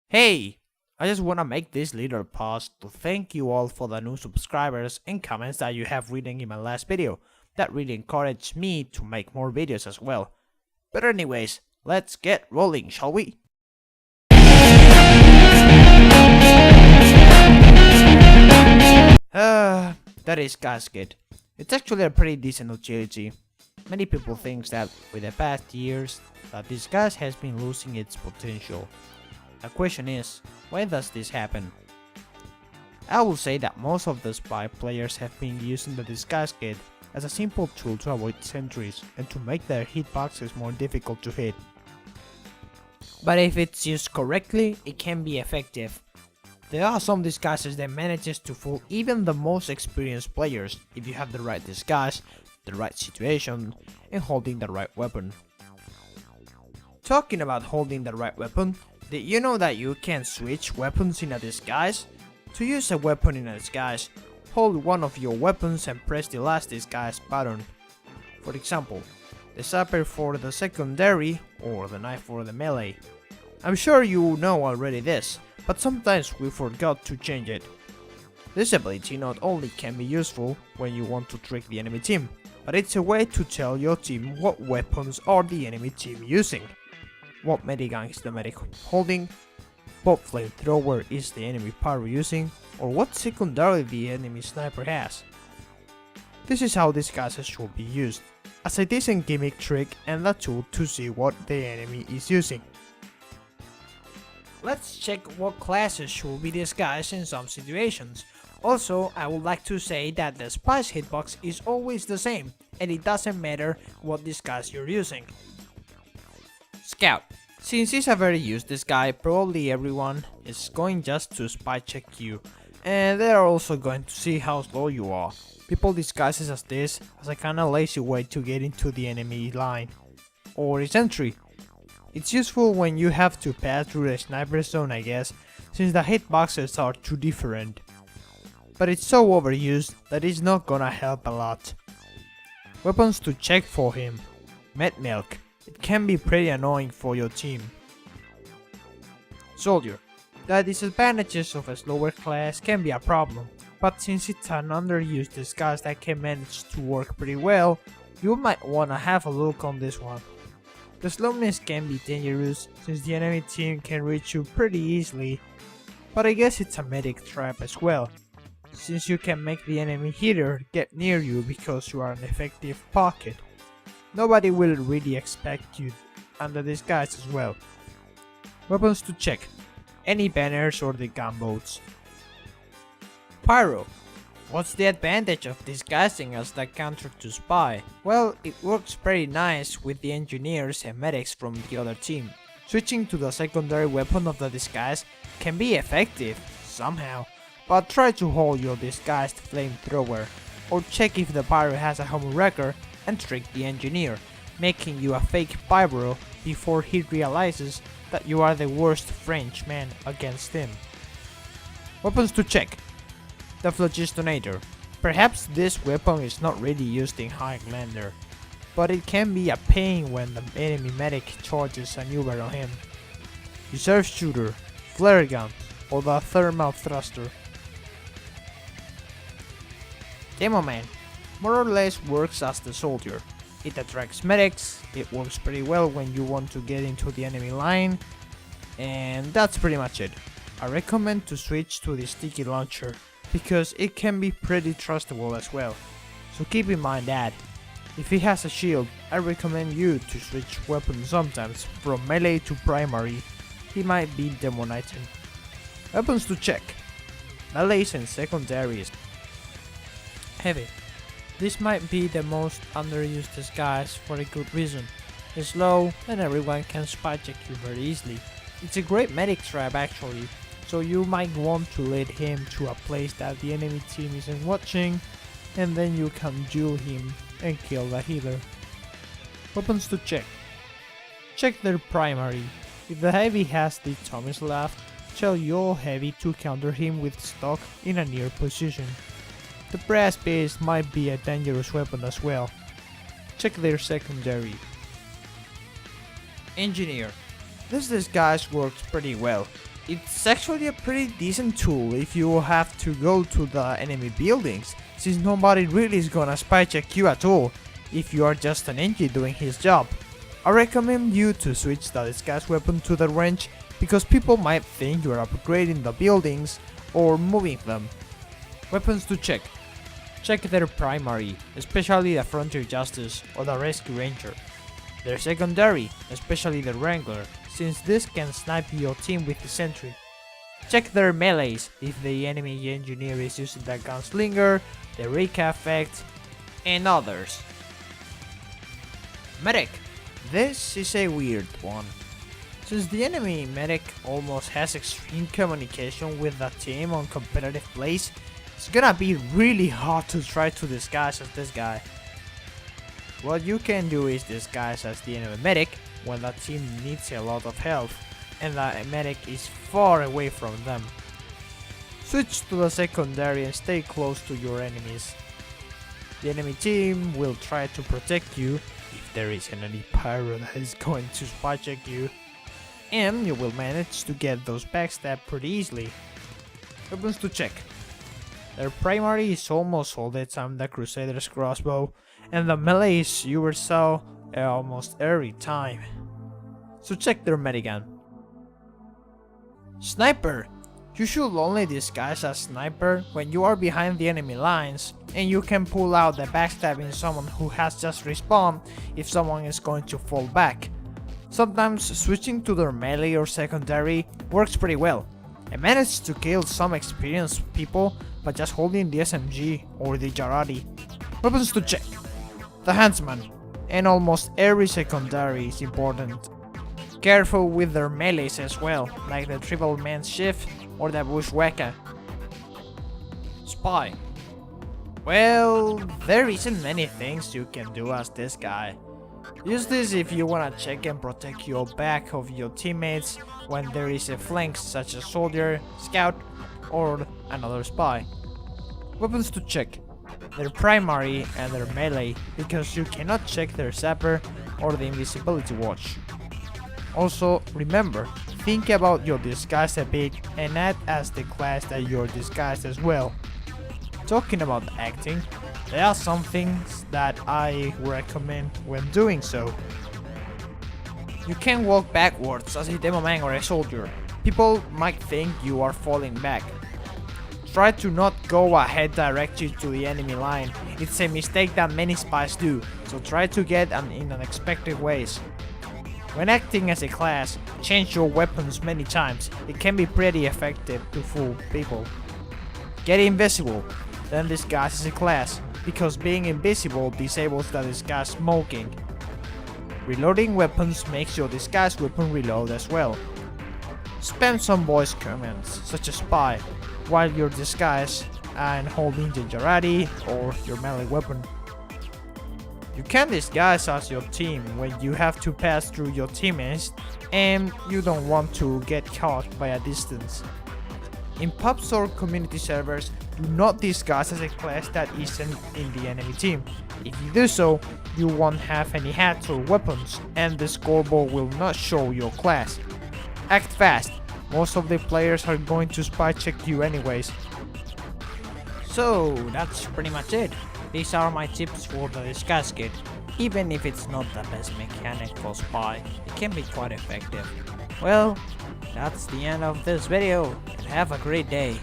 Hey! I just wanna make this little pause to thank you all for the new subscribers and comments that you have written in my last video. That really encouraged me to make more videos as well. But anyways, let's get rolling, shall we? That is Cascade. It's actually a pretty decent utility. Many people think that with the past years, that this gas has been losing its potential. The question is, why does this happen? I will say that most of the spy players have been using the disguise kit as a simple tool to avoid sentries and to make their hitboxes more difficult to hit. But if it's used correctly, it can be effective. There are some disguises that manages to fool even the most experienced players if you have the right disguise, the right situation, and holding the right weapon. Talking about holding the right weapon, did you know that you can switch weapons in a disguise? To use a weapon in a disguise, hold one of your weapons and press the last disguise button. For example, the saber for the secondary or the knife for the melee. I'm sure you know already this, but sometimes we forgot to change it. This ability not only can be useful when you want to trick the enemy team, but it's a way to tell your team what weapons are the enemy team using. What medigun is the medic holding, what flamethrower is the enemy pyro using, or what secondary the enemy sniper has. This is how disguises should be used, as a decent gimmick trick and a tool to see what the enemy is using. Let's check what classes should be disguised in some situations. Also, I would like to say that the spy's hitbox is always the same, and it doesn't matter what disguise you're using. Scout. Since it's a very used disguise, probably everyone is going just to spy check you, and they are also going to see how slow you are. People disguise as this as a kinda lazy way to get into the enemy line, or its entry. It's useful when you have to pass through the sniper zone, I guess, since the hitboxes are too different. But it's so overused that it's not gonna help a lot. Weapons to check for him. Med Milk. It can be pretty annoying for your team. Soldier. The disadvantages of a slower class can be a problem, but since it's an underused disguise that can manage to work pretty well, you might wanna have a look on this one. The slowness can be dangerous since the enemy team can reach you pretty easily, but I guess it's a medic trap as well, since you can make the enemy hitter get near you because you are an effective pocket. Nobody will really expect you under disguise as well. Weapons to check. Any banners or the gunboats. Pyro. What's the advantage of disguising as the counter to spy? Well, it works pretty nice with the engineers and medics from the other team. Switching to the secondary weapon of the disguise can be effective, somehow, but try to hold your disguised flamethrower, or check if the pyro has a home wrecker and trick the engineer, making you a fake pyro before he realizes that you are the worst Frenchman against him. Weapons to check. The Phlogistonator. Perhaps this weapon is not really used in Highlander, but it can be a pain when the enemy medic charges an Uber on him. Reserve Shooter, Flare Gun, or the Thermal Thruster. Demo Man. More or less works as the soldier. It attracts medics, it works pretty well when you want to get into the enemy line, and that's pretty much it. I recommend to switch to the sticky launcher, because it can be pretty trustable as well, so keep in mind that. If he has a shield, I recommend you to switch weapons sometimes from melee to primary, he might be demoniting. Weapons to check. Melees and secondaries. Heavy. This might be the most underused disguise for a good reason. It's slow and everyone can spy check you very easily. It's a great medic trap actually, so you might want to lead him to a place that the enemy team isn't watching, and then you can duel him and kill the healer. Weapons to check. Check their primary. If the heavy has the Thomas left, tell your heavy to counter him with stock in a near position. The brass base might be a dangerous weapon as well. Check their secondary. Engineer. This disguise works pretty well. It's actually a pretty decent tool if you have to go to the enemy buildings, since nobody really is gonna spy check you at all if you are just an NG doing his job. I recommend you to switch the disguise weapon to the wrench because people might think you are upgrading the buildings or moving them. Weapons to check. Check their primary, especially the Frontier Justice or the Rescue Ranger. Their secondary, especially the Wrangler, since this can snipe your team with the sentry. Check their melees if the enemy engineer is using the Gunslinger, the Rika effect, and others. Medic. This is a weird one. Since the enemy medic almost has extreme communication with the team on competitive plays, it's gonna be really hard to try to disguise as this guy. What you can do is disguise as the enemy medic when the team needs a lot of health and the medic is far away from them. Switch to the secondary and stay close to your enemies. The enemy team will try to protect you if there is an enemy pyro that is going to spy check you, and you will manage to get those backstab pretty easily. Weapons to check. Their primary is almost all the time the Crusader's crossbow, and the melee is yourself almost every time. So check their medigun. Sniper. You should only disguise as sniper when you are behind the enemy lines and you can pull out the backstabbing someone who has just respawned if someone is going to fall back. Sometimes switching to their melee or secondary works pretty well. I managed to kill some experienced people by just holding the SMG or the Jarati. Weapons to check. The Huntsman, and almost every secondary is important. Careful with their melees as well, like the Triple Man Shift or the Bushwhacker. Spy. Well, there isn't many things you can do as this guy. Use this if you wanna check and protect your back of your teammates when there is a flank such as soldier, scout, or another spy. Weapons to check. Their primary and their melee, because you cannot check their sapper or the invisibility watch. Also, remember, think about your disguise a bit and add as the class that you're disguised as well. Talking about acting, there are some things that I recommend when doing so. You can walk backwards as a demo man or a soldier. People might think you are falling back. Try to not go ahead directly to the enemy line. It's a mistake that many spies do, so try to get in unexpected ways. When acting as a class, change your weapons many times. It can be pretty effective to fool people. Get invisible, then disguise as a class, because being invisible disables the disguise smoking. Reloading weapons makes your disguise weapon reload as well. Spam some voice commands, such as spy, while you're disguised and holding the Jarati or your melee weapon. You can disguise as your team when you have to pass through your teammates and you don't want to get caught by a distance. In pubs or community servers, do not disguise as a class that isn't in the enemy team. If you do so, you won't have any hats or weapons and the scoreboard will not show your class. Act fast, most of the players are going to spy check you anyways. So that's pretty much it. These are my tips for the disguise kit. Even if it's not the best mechanic for spy, it can be quite effective. Well, that's the end of this video, and have a great day.